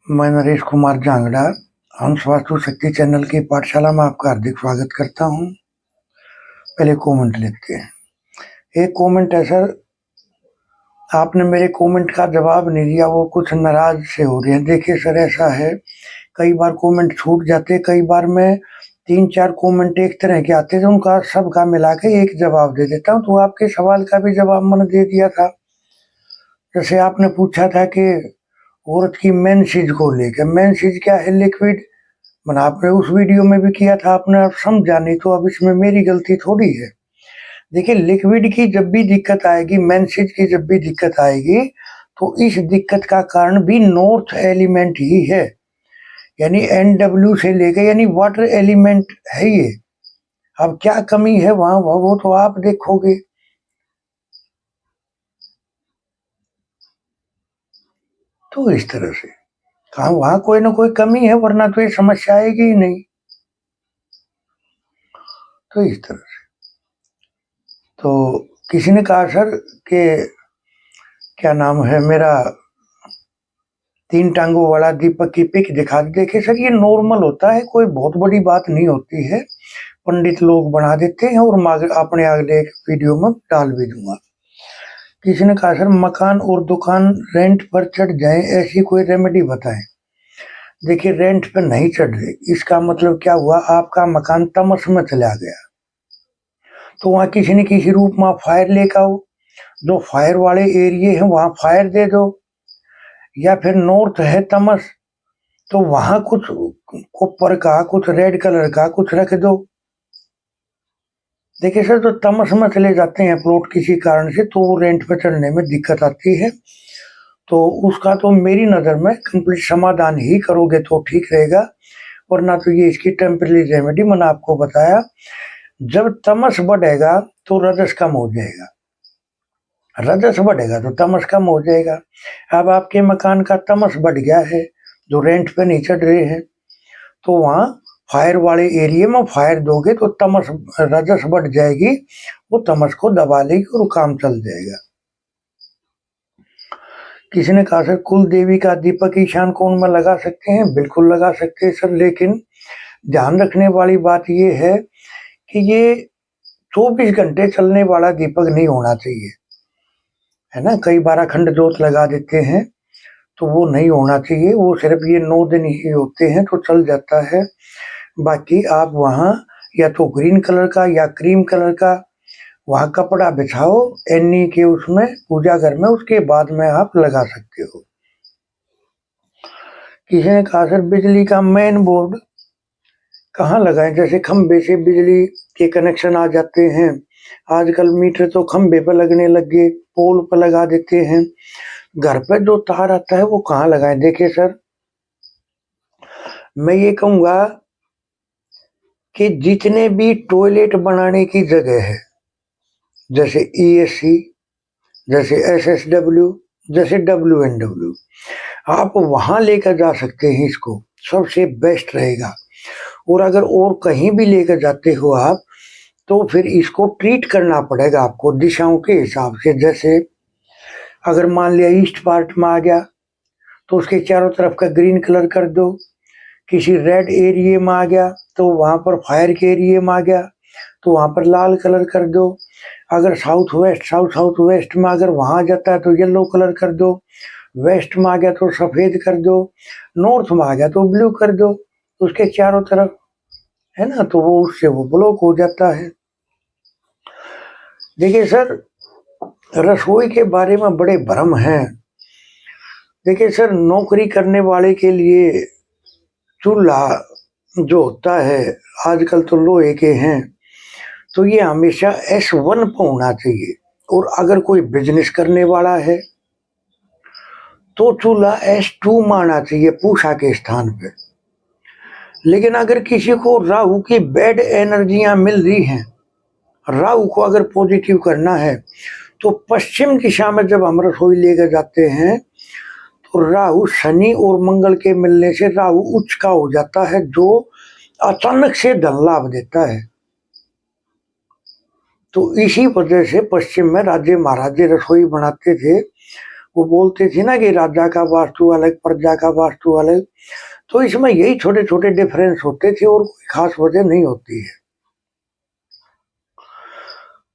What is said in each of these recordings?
मैं नरेश कुमार जांगड़ा हंस वास्तु शक्ति चैनल की पाठशाला में आपका हार्दिक स्वागत करता हूं। पहले कमेंट लिखते हैं। एक कमेंट है सर, आपने मेरे कमेंट का जवाब नहीं दिया, वो कुछ नाराज से हो रहे हैं। देखिए सर, ऐसा है, कई बार कमेंट छूट जाते, कई बार मैं 3-4 कमेंट एक तरह के आते थे, उनका सबका मिला के एक जवाब दे देता हूँ। तो आपके सवाल का भी जवाब मैंने दे दिया था। जैसे आपने पूछा था कि औरत की मेंसेज को लेकर, मेंसेज क्या है? लिक्विड। मैंने आपने उस वीडियो में भी किया था, आपने अब समझा नहीं, तो अब इसमें मेरी गलती थोड़ी है। देखिए, लिक्विड की जब भी दिक्कत आएगी, मेंसेज की जब भी दिक्कत आएगी, तो इस दिक्कत का कारण भी नॉर्थ एलिमेंट ही है, यानी NW से लेकर, यानी वाटर एलिमेंट है ये। अब क्या कमी है वहां, वो तो आप देखोगे। तो इस तरह से कहा वहां कोई ना कोई कमी है, वरना तो ये समस्या आएगी ही नहीं। तो इस तरह से तो किसी ने कहा सर कि क्या नाम है मेरा, 3 टांगों वाला दीपक की पिक दिखा दी। देखिए सर, ये नॉर्मल होता है, कोई बहुत बड़ी बात नहीं होती है। पंडित लोग बना देते हैं और अपने अगले एक वीडियो में डाल भी दूंगा। किसी ने कहा सर, मकान और दुकान रेंट पर चढ़ जाए, ऐसी कोई रेमेडी बताएं। देखिए, रेंट पर नहीं चढ़ रहे, इसका मतलब क्या हुआ, आपका मकान तमस में चला गया। तो वहां किसी न किसी रूप में फायर लेकर आओ, जो फायर वाले एरिया है वहां फायर दे दो। या फिर नॉर्थ है तमस, तो वहां कुछ कॉपर का, कुछ रेड कलर का कुछ रख दो। देखिए सर, तो तमस में चले जाते हैं प्लॉट किसी कारण से, तो रेंट पे चढ़ने में दिक्कत आती है। तो उसका तो मेरी नज़र में कंप्लीट समाधान ही करोगे तो ठीक रहेगा, वरना तो ये इसकी टेम्परेरी रेमेडी मैंने आपको बताया। जब तमस बढ़ेगा तो रजस कम हो जाएगा, रजस बढ़ेगा तो तमस कम हो जाएगा। अब आपके मकान का तमस बढ़ गया है, जो रेंट पे नहीं चढ़ रहे हैं, तो वहां फायर वाले एरिया में फायर दोगे तो तमस, रजस बढ़ जाएगी, वो तमस को दबा लेगी और काम चल जाएगा। किसी ने कहा सर, कुल देवी का दीपक ईशान कोण में लगा सकते हैं? बिल्कुल लगा सकते हैं सर, लेकिन ध्यान रखने वाली बात ये है कि ये 24 घंटे चलने वाला दीपक नहीं होना चाहिए, है ना। कई बार अखंड जोत लगा देते हैं, तो वो नहीं होना चाहिए। वो सिर्फ ये 9 दिन ही होते हैं तो चल जाता है। बाकी आप वहाँ या तो ग्रीन कलर का या क्रीम कलर का वहाँ कपड़ा बिछाओ एनी के उसमें पूजा घर में, उसके बाद में आप लगा सकते हो। किसी ने कहा सर, बिजली का मेन बोर्ड कहाँ लगाएं? जैसे खंबे से बिजली के कनेक्शन आ जाते हैं, आजकल मीटर तो खंबे पर लगने लग गए, पोल पर लगा देते हैं। घर पे जो तार आता है वो कहाँ लगाएं? देखिए सर, मैं ये कहूँगा कि जितने भी टॉयलेट बनाने की जगह है, जैसे ESC, जैसे SSW, जैसे WNW, आप वहां लेकर जा सकते हैं, इसको सबसे बेस्ट रहेगा। और अगर और कहीं भी लेकर जाते हो आप, तो फिर इसको ट्रीट करना पड़ेगा आपको दिशाओं के हिसाब से। जैसे अगर मान लिया ईस्ट पार्ट में आ गया, तो उसके चारों तरफ का ग्रीन कलर कर दो। किसी रेड एरिया में आ गया, तो वहां पर फायर के एरिया में आ गया, तो वहां पर लाल कलर कर दो। अगर साउथ वेस्ट, साउथ वेस्ट में अगर वहां जाता है तो येलो कलर कर दो। वेस्ट में आ गया तो सफेद कर दो। नॉर्थ में आ गया तो ब्लू कर दो, उसके चारों तरफ, है ना। तो वो उससे वो ब्लॉक हो जाता है। देखिए सर, रसोई के बारे में बड़े भ्रम हैं। देखिए सर, नौकरी करने वाले के लिए चूल्हा जो होता है, आजकल तो लोहे के हैं, तो ये हमेशा S1 पर होना चाहिए। और अगर कोई बिजनेस करने वाला है तो चूल्हा S2 में आना चाहिए, पूषा के स्थान पे। लेकिन अगर किसी को राहु की बैड एनर्जियां मिल रही हैं, राहु को अगर पॉजिटिव करना है, तो पश्चिम दिशा में जब हम रसोई लेकर जाते हैं, तो राहु शनि और मंगल के मिलने से राहु उच्च का हो जाता है, जो अचानक से धन लाभ देता है। तो इसी वजह से पश्चिम में राजे महाराजे रसोई बनाते थे, वो बोलते थे ना कि राजा का वास्तु अलग, प्रजा का वास्तु अलग। तो इसमें यही छोटे छोटे डिफरेंस होते थे और कोई खास वजह नहीं होती है।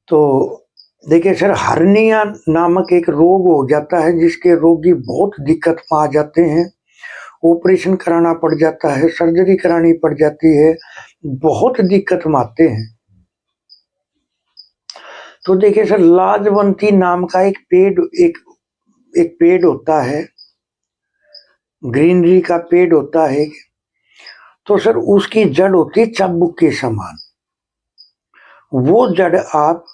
तो देखिए सर, हर्निया नामक एक रोग हो जाता है जिसके रोगी बहुत दिक्कत में आ जाते हैं, ऑपरेशन कराना पड़ जाता है, सर्जरी करानी पड़ जाती है, बहुत दिक्कत में आते हैं। तो देखिए सर, लाजवंती नाम का एक पेड़ होता है, ग्रीनरी का पेड़ होता है। तो सर उसकी जड़ होती है चाबुक के समान। वो जड़ आप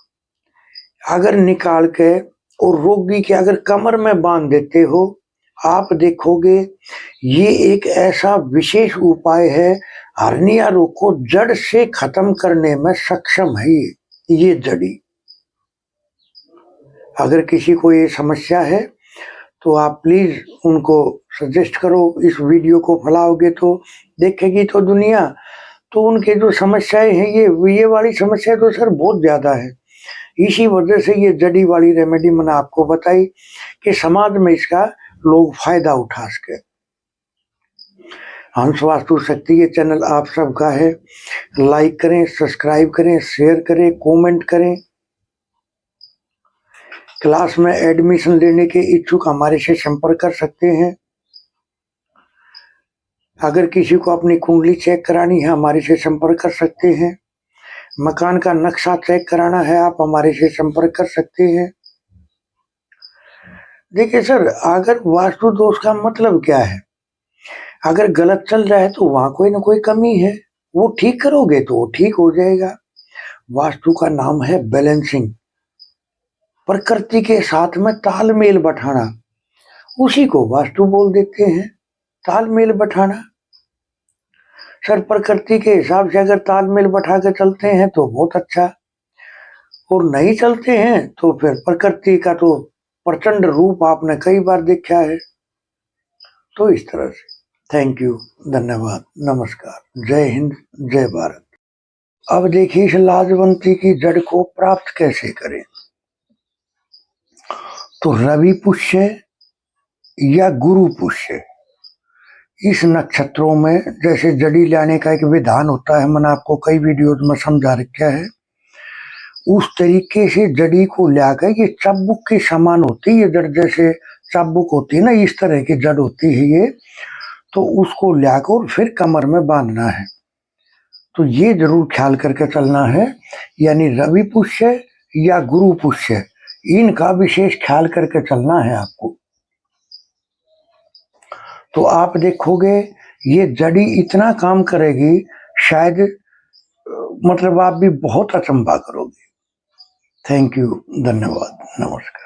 अगर निकाल के और रोगी के अगर कमर में बांध देते हो, आप देखोगे ये एक ऐसा विशेष उपाय है, हर्निया रोग को जड़ से खत्म करने में सक्षम है ये जड़ी। अगर किसी को ये समस्या है तो आप प्लीज उनको सजेस्ट करो, इस वीडियो को फैलाओगे तो देखेगी तो दुनिया। तो उनके जो समस्याएं हैं ये वाली समस्या तो सर बहुत ज्यादा है। इसी वजह से ये जड़ी वाली रेमेडी मैंने आपको बताई कि समाज में इसका लोग फायदा उठा सके। हंस वास्तु शक्ति ये चैनल आप सबका है, लाइक करें, सब्सक्राइब करें, शेयर करें, कमेंट करें। क्लास में एडमिशन लेने के इच्छुक हमारे से संपर्क कर सकते हैं। अगर किसी को अपनी कुंडली चेक करानी है हमारे से संपर्क कर सकते हैं। मकान का नक्शा चेक कराना है आप हमारे से संपर्क कर सकते हैं। देखिए सर, अगर वास्तु दोष का मतलब क्या है, अगर गलत चल रहा है तो वहां कोई ना कोई कमी है, वो ठीक करोगे तो वो ठीक हो जाएगा। वास्तु का नाम है बैलेंसिंग, प्रकृति के साथ में तालमेल बैठाना, उसी को वास्तु बोल देते हैं, तालमेल बैठाना। सर प्रकृति के हिसाब से अगर तालमेल बैठा के चलते हैं तो बहुत अच्छा, और नहीं चलते हैं तो फिर प्रकृति का तो प्रचंड रूप आपने कई बार देखा है। तो इस तरह से थैंक यू, धन्यवाद, नमस्कार, जय हिंद, जय भारत। अब देखिए इस लाजवंती की जड़ को प्राप्त कैसे करें। तो रवि पुष्य या गुरु पुष्य, इस नक्षत्रों में जैसे जड़ी लाने का एक विधान होता है, मैंने आपको कई वीडियोज में समझा रखा है। उस तरीके से जड़ी को लाकर, ये चाबुक के समान होती है जड़, जैसे चाबुक होती है ना, इस तरह की जड़ होती है ये। तो उसको लाकर फिर कमर में बांधना है। तो ये जरूर ख्याल करके चलना है, यानी रवि पुष्य या गुरु पुष्य, इनका विशेष ख्याल करके चलना है आपको। तो आप देखोगे ये जड़ी इतना काम करेगी, शायद मतलब आप भी बहुत अचंभा करोगे। थैंक यू, धन्यवाद, नमस्कार।